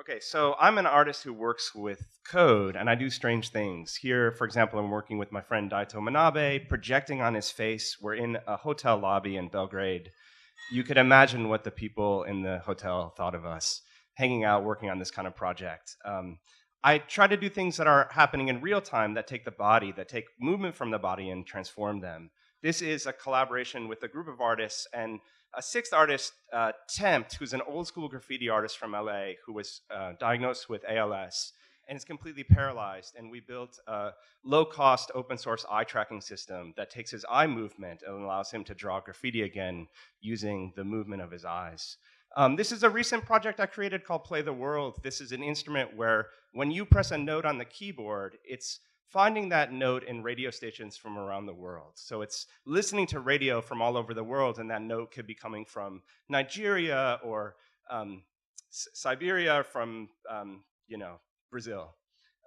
Okay, so I'm an artist who works with code, and I do strange things. Here, for example, I'm working with my friend Daito Manabe, projecting on his face. We're in a hotel lobby in Belgrade. You could imagine what the people in the hotel thought of us, hanging out, working on this kind of project. I try to do things that are happening in real time that take the body, that take movement from the body and transform them. This is a collaboration with a group of artists and a sixth artist, Tempt, who's an old school graffiti artist from LA who was diagnosed with ALS and is completely paralyzed. And we built a low cost open source eye tracking system that takes his eye movement and allows him to draw graffiti again using the movement of his eyes. This is a recent project I created called Play the World. This is an instrument where when you press a note on the keyboard, it's finding that note in radio stations from around the world. So it's listening to radio from all over the world, and that note could be coming from Nigeria or Siberia, from Brazil.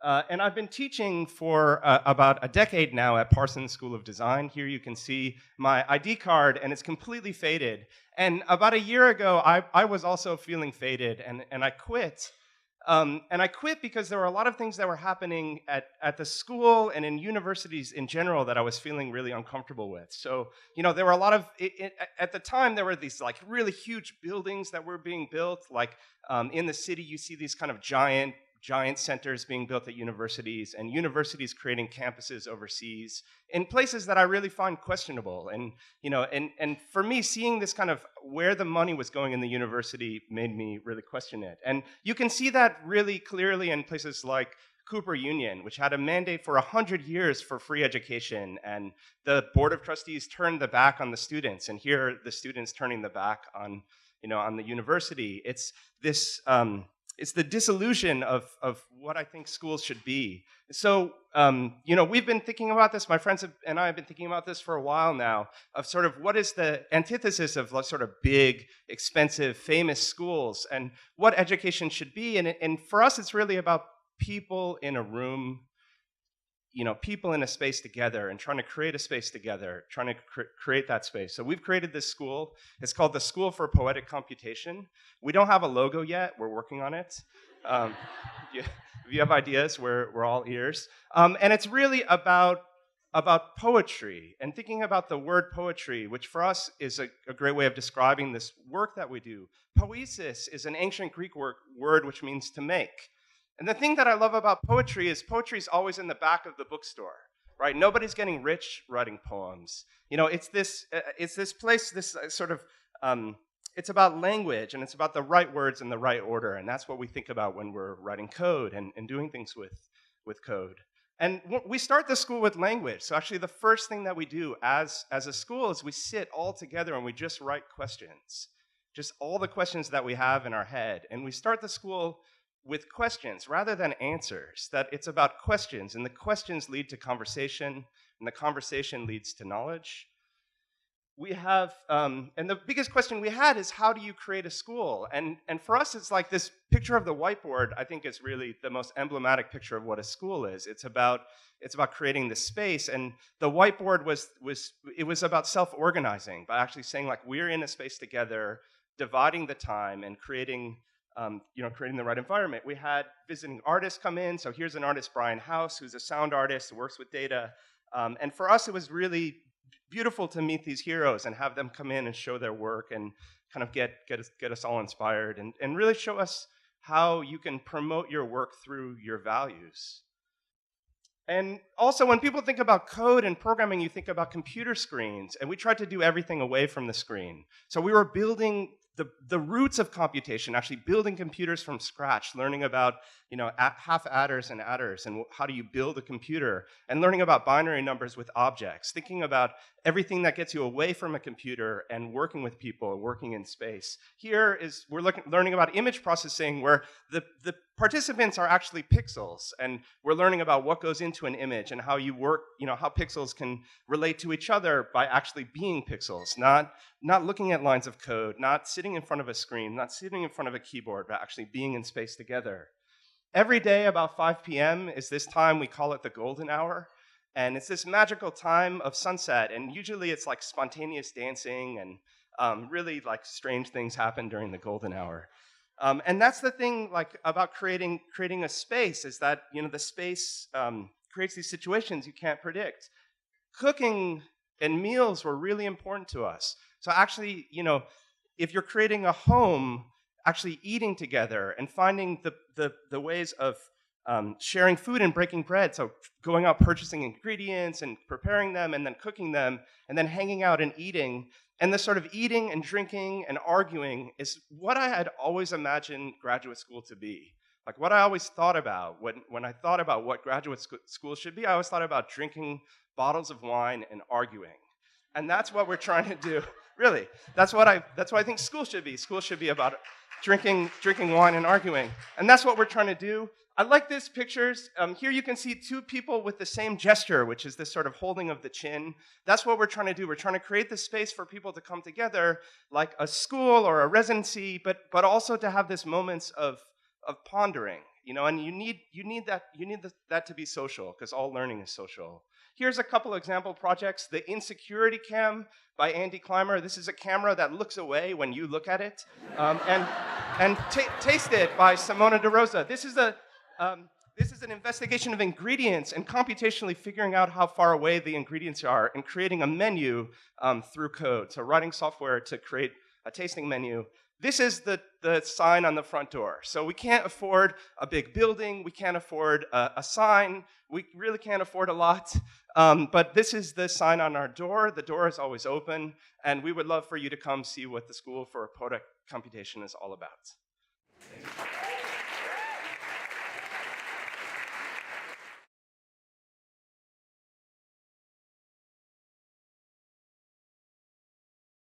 And I've been teaching for about a decade now at Parsons School of Design. Here you can see my ID card, and it's completely faded. And about a year ago, I was also feeling faded, and I quit. And I quit because there were a lot of things that were happening at the school and in universities in general that I was feeling really uncomfortable with. So, there were a lot of, at the time, there were these like really huge buildings that were being built. Like in the city, you see these kind of giant centers being built at universities, and universities creating campuses overseas in places that I really find questionable. And and for me, seeing this kind of where the money was going in the university made me really question it. And you can see that really clearly in places like Cooper Union, which had a mandate for 100 years for free education, and the board of trustees turned the back on the students, and here are the students turning the back on on the university. It's this. It's the disillusion of what I think schools should be. So, we've been thinking about this, my friends and I have been thinking about this for a while now, of sort of what is the antithesis of sort of big, expensive, famous schools, and what education should be. And for us, it's really about people in a room, people in a space together and trying to create a space together, trying to create that space. So we've created this school. It's called the School for Poetic Computation. We don't have a logo yet. We're working on it. If you have ideas, we're all ears. And it's really about poetry and thinking about the word poetry, which for us is a great way of describing this work that we do. Poesis is an ancient Greek word which means to make. And the thing that I love about poetry is always in the back of the bookstore, right? Nobody's getting rich writing poems. It's this place, this sort of, it's about language, and it's about the right words in the right order, and that's what we think about when we're writing code and doing things with code. And we start the school with language. So actually the first thing that we do as a school is we sit all together and we just write questions, just all the questions that we have in our head. And we start the school with questions rather than answers, that it's about questions, and the questions lead to conversation, and the conversation leads to knowledge. We have, and the biggest question we had is, how do you create a school? And for us, it's like this picture of the whiteboard, I think is really the most emblematic picture of what a school is. It's about creating this space, and the whiteboard was about self-organizing, by actually saying like, we're in a space together, dividing the time and creating the right environment. We had visiting artists come in. So here's an artist, Brian House, who's a sound artist who works with data. And for us, it was really beautiful to meet these heroes and have them come in and show their work and kind of get us all inspired and really show us how you can promote your work through your values. And also, when people think about code and programming, you think about computer screens, and we tried to do everything away from the screen. So we were building the roots of computation, actually building computers from scratch, learning about half adders and adders, and how do you build a computer, and learning about binary numbers with objects, thinking about everything that gets you away from a computer and working with people, working in space. Here we're learning about image processing, where the participants are actually pixels, and we're learning about what goes into an image and how you work, how pixels can relate to each other by actually being pixels, not looking at lines of code, not sitting in front of a screen, not sitting in front of a keyboard, but actually being in space together. Every day about 5 p.m. is this time, we call it the golden hour, and it's this magical time of sunset, and usually it's like spontaneous dancing, and really like strange things happen during the golden hour. And that's the thing, like, about creating a space, is that, the space creates these situations you can't predict. Cooking and meals were really important to us. So actually, if you're creating a home, actually eating together and finding the ways of sharing food and breaking bread, so going out purchasing ingredients and preparing them and then cooking them and then hanging out and eating, and this sort of eating and drinking and arguing is what I had always imagined graduate school to be. Like, what I always thought about when I thought about what graduate school should be, I always thought about drinking bottles of wine and arguing. And that's what we're trying to do. Really, that's what I think school should be. School should be about drinking wine and arguing. And that's what we're trying to do. I like these pictures. Here you can see two people with the same gesture, which is this sort of holding of the chin. That's what we're trying to do. We're trying to create this space for people to come together, like a school or a residency, but also to have this moments of pondering. And you need that to be social, because all learning is social. Here's a couple example projects. The Insecurity Cam by Andy Clymer. This is a camera that looks away when you look at it. And Taste It by Simona De Rosa. This is an investigation of ingredients and computationally figuring out how far away the ingredients are and creating a menu through code. So writing software to create a tasting menu. This is the sign on the front door. So we can't afford a big building. We can't afford a sign. We really can't afford a lot. But this is the sign on our door. The door is always open. And we would love for you to come see what the School for Product Computation is all about.